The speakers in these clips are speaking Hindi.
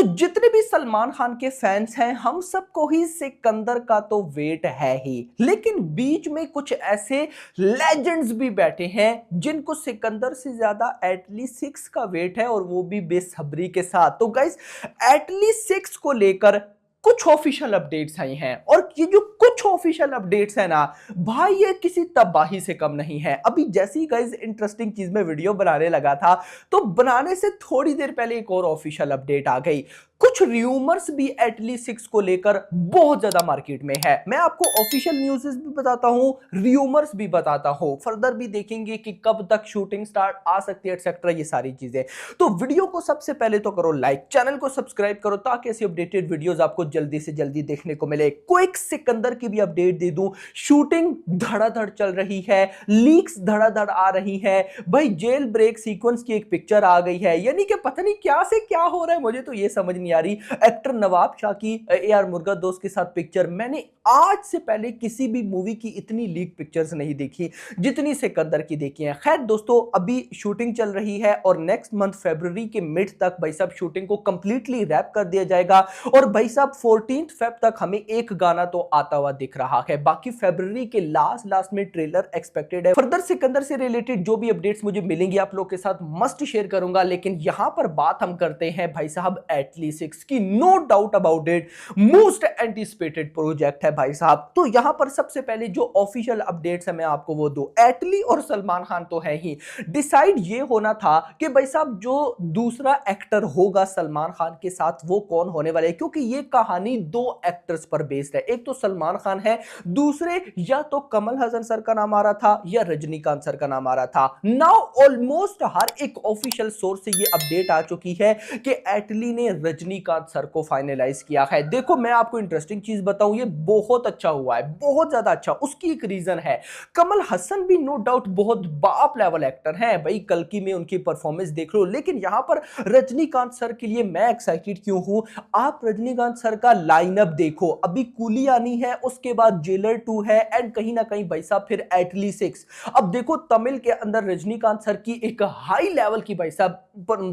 जितने भी सलमान खान के फैंस हैं हम सबको ही सिकंदर का तो वेट है ही, लेकिन बीच में कुछ ऐसे लेजेंड्स भी बैठे हैं जिनको सिकंदर से ज्यादा एटली 6 का वेट है, और वो भी बेसब्री के साथ। तो गाइस, एटली 6 को लेकर कुछ ऑफिशियल अपडेट्स आई हैं, और ये जो कुछ ऑफिशियल अपडेट्स है ना भाई, ये किसी तबाही से कम नहीं है। अभी जैसे ही गाइस इंटरेस्टिंग चीज में वीडियो बनाने लगा था, तो बनाने से थोड़ी देर पहले एक और ऑफिशियल अपडेट आ गई। कुछ र्यूमर्स भी एटली 6 को लेकर बहुत ज्यादा मार्केट में है। मैं आपको ऑफिशियल न्यूज़ भी बताता हूं, र्यूमर्स भी बताता हूं, फर्दर भी देखेंगे कि कब तक शूटिंग स्टार्ट आ सकती है, एक्सेट्रा, ये सारी चीजें। तो वीडियो को सबसे पहले तो करो लाइक, चैनल को सब्सक्राइब करो ताकि ऐसी अपडेटेड वीडियोस आपको जल्दी से जल्दी देखने को मिले। क्विक सिकंदर की भी अपडेट दे दूं, शूटिंग धड़ाधड़ चल रही है, लीक्स धड़ाधड़ आ रही है भाई। जेल ब्रेक सीक्वेंस की एक पिक्चर आ गई है, यानी कि पता नहीं क्या से क्या हो रहा है, मुझे तो ये समझ नहीं आ रही। एक्टर नवाब शाह की AR मुर्गा दोस्त के साथ पिक्चर, मैंने आज से पहले किसी भी मूवी की इतनी लीक पिक्चर्स नहीं देखी जितनी सिकंदर की देखी है। खैर दोस्तों, अभी शूटिंग चल रही है और नेक्स्ट मंथ फरवरी के मिड तक भाई साहब शूटिंग को कंप्लीटली रैप कर दिया जाएगा, और भाई साहब 14 फेब तक हमें एक गाना तो आता हुआ दिख रहा है। बाकी फरवरी के लास्ट में ट्रेलर एक्सपेक्टेड है। फर्दर सिकंदर से रिलेटेड जो भी अपडेट्स मुझे मिलेंगी आप लोग के साथ मस्ट शेयर करूंगा, लेकिन यहां पर बात हम करते हैं भाई साहब एटली 6 की। No doubt about it, most anticipated project है भाई साहब। तो यहां पर सबसे पहले जो ऑफिशियल अपडेट्स है मैं आपको वो दो। एटली और सलमान खान तो है ही, डिसाइड ये होना था कि भाई साहब जो दूसरा एक्टर होगा सलमान खान के साथ वो कौन होने वाला है, क्योंकि ये कहानी दो एक्टर्स पर बेस्ड है। एक तो सलमान खान है, दूसरे या तो कमल हसन सर का नाम आ रहा था या रजनीकांत सर का नाम आ रहा था। नाउ ऑलमोस्ट हर एक ऑफिशियल सोर्स से ये अपडेट आ चुकी है कि एटली ने रजनीकांत सर को फाइनलाइज किया है। देखो मैं आपको इंटरेस्टिंग चीज बताऊं, ये बहुत अच्छा हुआ है, बहुत ज्यादा अच्छा। उसकी एक रीजन है, कमल हसन भी नो डाउट बहुत बाप लेवल एक्टर हैं भाई, कल्कि में उनकी परफॉर्मेंस देख लो, लेकिन यहां पर रजनीकांत सर के लिए मैं एक्साइटेड क्यों हूं। आप रजनीकांत सर का लाइनअप देखो, अभी कूली आनी है, उसके बाद जेलर 2 है, एंड कहीं ना कहीं भाई साहब फिर एटली 6। अब देखो तमिल के अंदर रजनीकांत सर की एक हाई लेवल की भाई साहब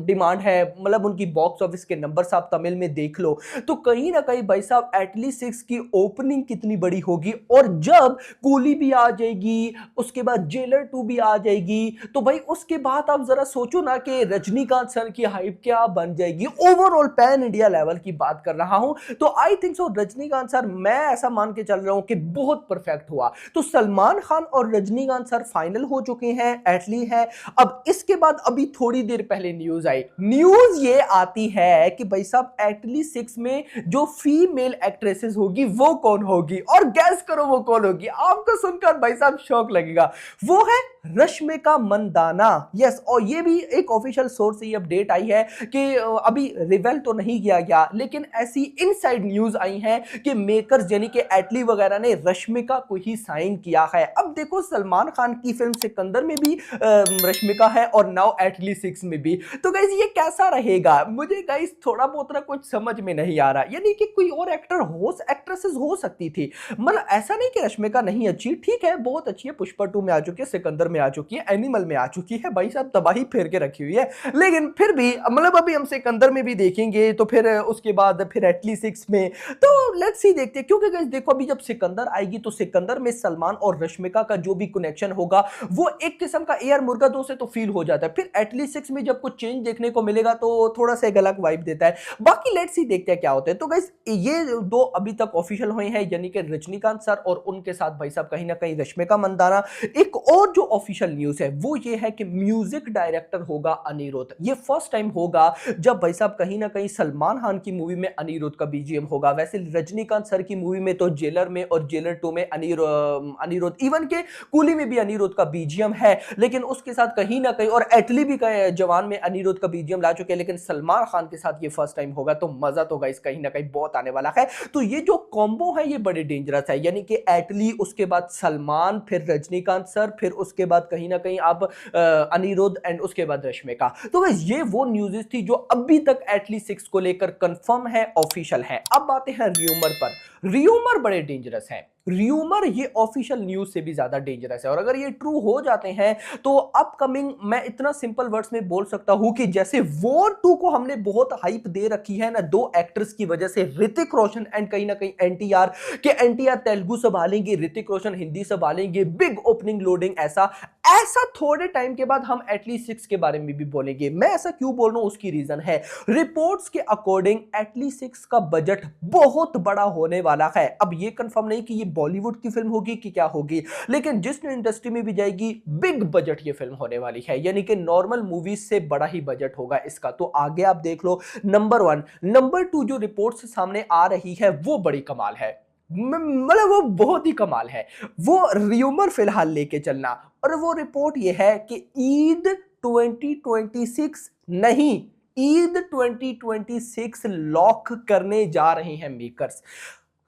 डिमांड है, मतलब उनकी बॉक्स ऑफिस के नंबर आप तमिल में देख लो, तो कहीं ना कहीं भाई साहब एटली 6 की ओपनिंग कितनी बड़ी होगी। और जब कूली भी आ जाएगी, उसके बाद जेलर 2 भी आ जाएगी, तो भाई उसके बाद आप जरा सोचो ना कि रजनीकांत सर की हाइप क्या बन जाएगी। ओवरऑल पैन इंडिया लेवल की बात कर रहा हूं, तो I think so Rajinikanth sir, मैं ऐसा मान के चल रहा हूं कि बहुत परफेक्ट हुआ। तो सलमान खान और रजनीकांत सर फाइनल हो चुके हैं, एटली है। अब इसके बाद अभी थोड़ी देर पहले न्यूज आई, न्यूज ये आती है कि भाई साहब एटली 6 में जो फीमेल एक्ट्रेसेस होगी वो कौन होगी, और गैस करो वो कौन होगी। आपको सुनकर भाई साहब शौक लगेगा, वो है रश्मिका मंदाना। यस, और ये भी एक ऑफिशियल सोर्स से ये अपडेट आई है कि अभी रिवेल तो नहीं किया गया, लेकिन ऐसी इनसाइड न्यूज आई है कि मेकर्स यानी कि एटली वगैरह ने रश्मिका को ही साइन किया है। अब देखो सलमान खान की फिल्म सिकंदर में भी रश्मिका है, और नाउ एटली 6 में भी। तो गाइस ये कैसा रहेगा, मुझे गाइस थोड़ा बहुत ना कुछ समझ में नहीं आ रहा। यानी कि कोई और एक्ट्रेसेस हो सकती थी, मतलब ऐसा नहीं कि रश्मिका नहीं अच्छी, ठीक है बहुत अच्छी है, पुष्पा 2 में आ चुकी है, सिकंदर में आ चुकी है, एनिमल में आ चुकी है, भाई साहब तबाही फेर के रखी हुई है। लेकिन फिर भी मतलब अभी हम सिकंदर में भी देखेंगे, तो फिर उसके बाद फिर एटली 6 में, तो लेट्स सी देखते हैं। क्योंकि गाइस देखो अभी जब सिकंदर आएगी तो सिकंदर में सलमान और रश्मिका का जो भी कनेक्शन होगा वो एक किस्म का AR मुर्गा 2 से तो फील हो जाता है। फिर एटली 6 में जब कुछ चेंज देखने को मिलेगा तो थोड़ा सा एक अलग वाइब देता है। बाकी लेट्स सी देखते हैं क्या होता है। तो गाइस ये दो अभी तक ऑफिशियल हुए हैं, यानी कि रजनीकांत सर और उनके साथ भाई साहब कहीं ना कहीं रश्मिका मंदाना। एक और जो ऑफिशियल न्यूज है वो ये है कि म्यूजिक डायरेक्टर होगा अनिरुद्ध। ये फर्स्ट टाइम होगा जब भाई साहब कहीं ना कहीं सलमान खान की मूवी में अनिरुद्ध का BGM होगा। वैसे रजनीकांत सर की मूवी में तो जेलर में और जेलर 2 में अनिरुद्ध, इवन के कूली में भी अनिरुद्ध का BGM है, लेकिन उसके साथ कहीं ना कहीं, और एटली भी जवान में अनिरुद्ध का BGM ला चुके हैं, लेकिन सलमान खान के साथ ये फर्स्ट टाइम होगा। तो मजा तो गाइस कहीं ना कहीं बहुत आने वाला है। तो ये जो कॉम्बो है ये बड़े डेंजरस है, यानी कि एटली, उसके बाद सलमान, फिर रजनीकांत सर, फिर उसके बाद कहीं ना कहीं आप अनिरुद्ध, एंड उसके बाद रश्मिका। तो गाइस ये वो न्यूज़ थी जो अभी तक एटली 6 को लेकर कंफर्म है, ऑफिशियल है। अब आते हैं र्यूमर पर। र्यूमर बड़े डेंजरस है। र्यूमर ये ऑफिशियल न्यूज से भी ज्यादा डेंजरस है, और अगर ये ट्रू हो जाते हैं तो अपकमिंग, मैं इतना सिंपल वर्ड्स में बोल सकता हूं कि जैसे वॉर 2 को हमने बहुत हाइप दे रखी है ना 2 एक्टर्स की वजह से, ऋतिक रोशन एंड कहीं ना कहीं एनटीआर, के एनटीआर तेलुगु संभालेंगे, ऋतिक रोशन हिंदी संभालेंगे, बिग ओपनिंग लोडिंग, ऐसा ऐसा थोड़े टाइम के बाद हम एटलीस्ट 6 के बारे में भी बोलेंगे। मैं ऐसा क्यों बोल रहा हूं, उसकी रीजन है रिपोर्ट्स के अकॉर्डिंग एटलीस्ट 6 का बजट बहुत बड़ा होने वाला है। अब ये कंफर्म नहीं कि ये बॉलीवुड की फिल्म होगी कि क्या होगी, लेकिन जिस इंडस्ट्री में भी जाएगी बिग बजट ये फिल्म होने वाली है, यानी कि नॉर्मल मूवीज से बड़ा ही बजट होगा इसका। तो आगे आप देख लो, नंबर 1। नंबर 2 जो रिपोर्ट्स सामने आ रही है वो बड़ी कमाल है, मतलब वो बहुत ही कमाल है। वो र्यूमर फिलहाल लेके चलना, और वो रिपोर्ट ये है कि ईद 2026 नहीं, ईद 2026 लॉक करने जा रहे हैं मेकर्स।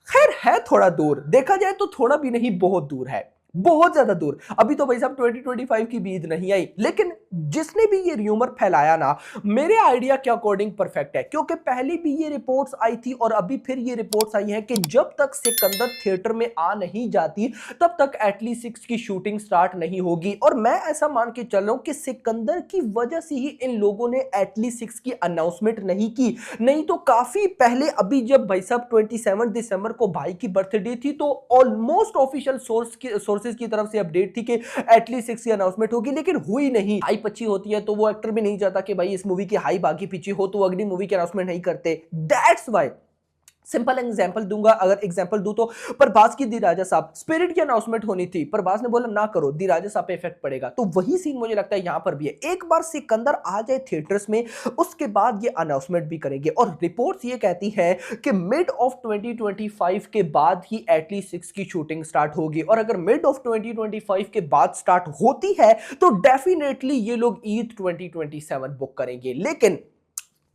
खैर है थोड़ा दूर, देखा जाए तो थोड़ा भी नहीं, बहुत दूर है, बहुत ज्यादा दूर। अभी तो भाई साहब 2025 की भी ईद नहीं आई, लेकिन जिसने भी ये र्यूमर फैलाया ना, मेरे आइडिया के अकॉर्डिंग परफेक्ट है, क्योंकि पहले भी ये रिपोर्ट्स आई थी और अभी फिर ये रिपोर्ट्स आई हैं कि जब तक सिकंदर थिएटर में आ नहीं जाती तब तक एटलीस्ट 6 की शूटिंग स्टार्ट नहीं होगी। और मैं ऐसा मान के चल रहा हूं कि सिकंदर की वजह से ही इन लोगों ने एटलीस्ट 6 की अनाउंसमेंट नहीं की, नहीं तो काफी पहले, अभी जब भाई साहब 27 दिसंबर को भाई की बर्थडे थी तो ऑलमोस्ट ऑफिशियल सोर्सेज की तरफ से अपडेट थी कि एटलीस्ट 6 की अनाउंसमेंट होगी, लेकिन हुई नहीं। हाइप अच्छी होती है तो वो एक्टर भी नहीं चाहता कि भाई इस मूवी की हाइप आगे पीछे हो, तो अगली मूवी की अनाउंसमेंट नहीं करते। दैट्स व्हाई सिंपल एग्जांपल दूंगा, अगर एग्जांपल दूं तो प्रभास की दी राजा साहब स्पिरिट की अनाउंसमेंट होनी थी, प्रभास ने बोला ना करो, दी राजा साहब पे इफेक्ट पड़ेगा। तो वही सीन मुझे लगता है यहां पर भी है, एक बार सिकंदर आ जाए थिएटर्स में उसके बाद ये अनाउंसमेंट भी करेंगे। और रिपोर्ट्स ये कहती है कि मिड ऑफ 2025 के बाद ही एटलीस्ट 6 की शूटिंग स्टार्ट होगी, और अगर मिड ऑफ 2025 के बाद स्टार्ट होती है तो डेफिनेटली ये लोग ईद 2027 बुक करेंगे। लेकिन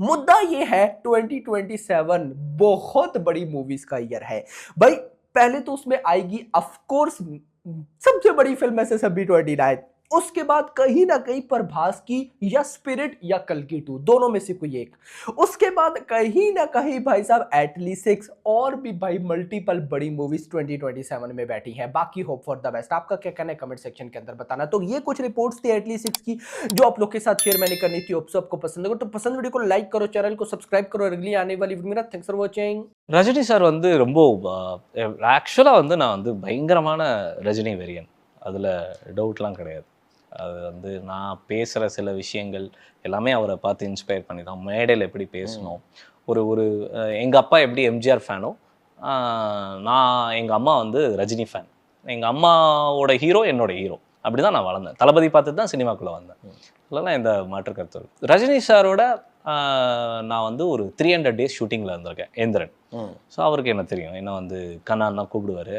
मुद्दा ये है 2027 बहुत बड़ी मूवीज का ईयर है भाई। पहले तो उसमें आएगी ऑफ कोर्स सबसे बड़ी फिल्म ऐसे सभी 29, उसके बाद कहीं ना कहीं प्रभास की या स्पिरिट या कल्कि 2 दोनों में से कोई एक, उसके बाद कहीं ना कहीं भाई साहब एटलीस्ट 6 और भी भाई मल्टीपल बड़ी मूवीज 2027 में बैठी हैं। बाकी होप फॉर द बेस्ट। आपका क्या कहना है कमेंट सेक्शन के अंदर बताना। तो ये कुछ रिपोर्ट्स थी एटलीस्ट 6 की जो आप लोग के साथ शेयर मैंने करनी थी। होप सबको पसंद होगा, तो पसंद वीडियो को लाइक करो, चैनल को सब्सक्राइब करो, अगली आने वाली वीडियो में। Thanks for watching. Rajini sir வந்து ரொம்ப ஆக்சுவலா வந்து நான் வந்து பயங்கரமான ரஜினி வெறியன். அதுல டவுட்லாம் கிடையாது. அது வந்து நான் பேசுற சில விஷயங்கள் எல்லாமே அவரை பார்த்து இன்ஸ்பயர் பண்ணி தான். மேடையில் எப்படி பேசணும், ஒரு ஒரு எங்க அப்பா எப்படி எம்ஜிஆர் ஃபேனோ, நான் எங்க அம்மா வந்து ரஜினி ஃபேன். எங்க அம்மாவோட ஹீரோ என்னோட ஹீரோ. அப்படி தான் நான் வளர்ந்தேன். தளபதி பார்த்து தான் சினிமாக்குள்ளே வந்தேன். இதெல்லாம் இந்த மாற்று கருத்து. ரஜினி சாரோட நான் வந்து ஒரு 300 டேஸ் ஷூட்டிங்கில் இருந்திருக்கேன், எந்திரன். ஸோ அவருக்கு என்ன தெரியும், என்ன வந்து கண்ணான் தான் கூப்பிடுவார்.